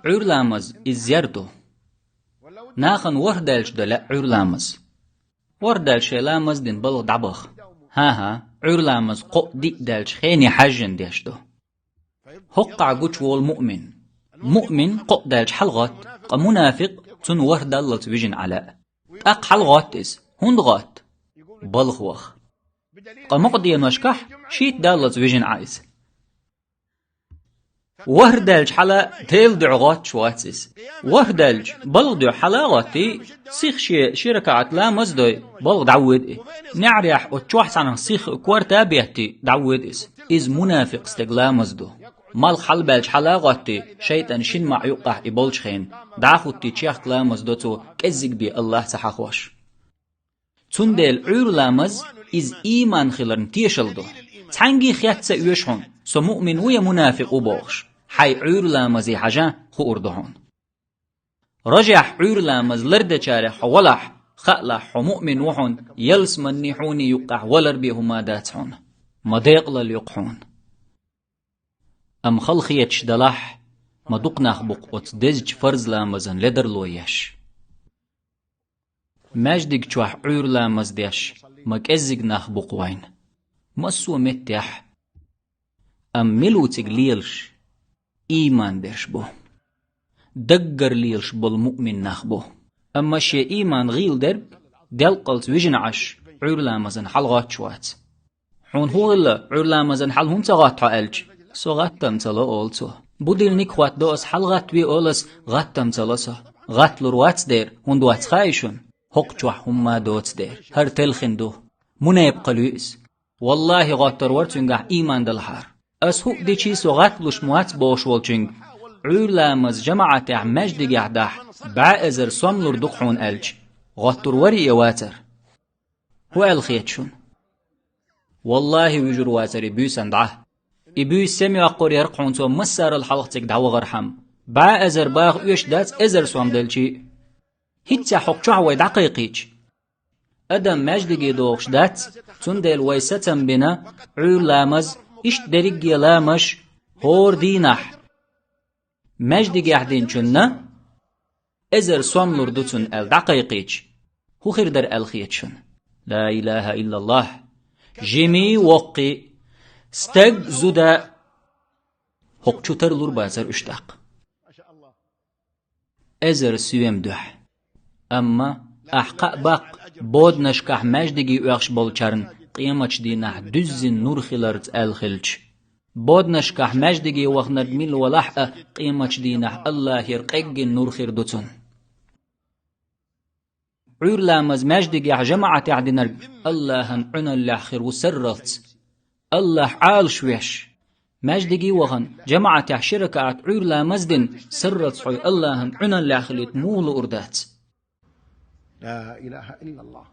عور لامز إزيرتو ناخن وردالش دلا عور لامز وردالش لامز دين بلغ دعبخ ها عور لامز قو دي دالش خيني حجن ديشتو هقع قوش والمؤمن مؤمن قو دالش حلغات منافق تن وردال لتبجن على أق حلغات إس هندغات بلغ وخ قمقضي نوشكح شيت دالت فيجن عايز وهردلج حلا تيل دعغات شواتس وهردلج بلغ حلا غاتي سيخ شركة لا مزدوي بلغ دعود نعريح وتشوح سنة سيخ كوارتا بيهتي دعود إز منافق استقلا مزدو مال حلبلج حلا غاتي شيطان شين مع يقع إبولج خين دعخوتي تشيخ لا مزدوتو كزيق بي الله سحاخوش تندل عور لامز إز إيمان خلرن تيشلدو تحنجي خيات سأيوشهن سو مؤمن ويا منافق وبوغش حي عور لامزي حاجة خو أردهن رجح عور لامز لرد چاره حولح خألح مؤمن وحن يلس منيحوني يقع ولر بيهما داتهن مضيق لليقحون أم خلخيت شدلح مدقناخ بقوت دزج فرز لامزن لدر لويش ماجدك چوح عور لامز ديش مكزق ناخ بقوين مسو متح أم ملوتك ليلش إيمان ديش بو دقر ليلش بالمؤمن ناخ بو أما شي إيمان غيل درب دلقلت ويجن عش عور لامزن حلغات شوات حون هو الله عور لامزن حل هون تغات حالج سو غاتم تلا أولتو بوديل نكوات دوس حلغات وي أولس غاتم تلسا غات لروات دير هون دوات خايشون هق چوح هما دوت دير هر تلخندو منايب قلوئس والله غاتر ورتنگح إيمان دلحار أس هق دي چيسو غاتلوش موات بوش والچنگ عور لامز جماعة مجد قعدح بعائزر سوملور دقحون ألج غاتر وري يواتر هو الخيتشون والله ويجر واتر إبوس اندعه إبوس سمي أقور يرقحون تو مسار الحلق تك دعوة غرحم بعائزر باغ يوش دات إزر سوم دلچي هيتسا حق شعوة دقيقيج أدم مجدقي دوغش دات تندل ويستم بنا عور لامز إش درقي لامش هور دينح مجدقي أحدين چننا إزر سوملور دوتن الدقيقيج هو خير در الخيتشن لا إله إلا الله جيمي وقي استق زودا حق چوتر لور بازر اشتاق إزر سويم دح أما أحقق باق بود نشكح مجدقي ويخش بولچارن قيمتش دينح دزن نور خلرت الخلج بود نشكح مجدقي وخنر ميل ولحق قيمتش دينح الله يرقق نور خير دوتن عور لامز مجدقي جماعة عدنر الله هنعن اللاخر وسرت الله عال شويش مجدقي وخن جماعة شركة عور لامزدن سرت حي الله هنعن اللاخر يتمول أردات لا إله إلا الله.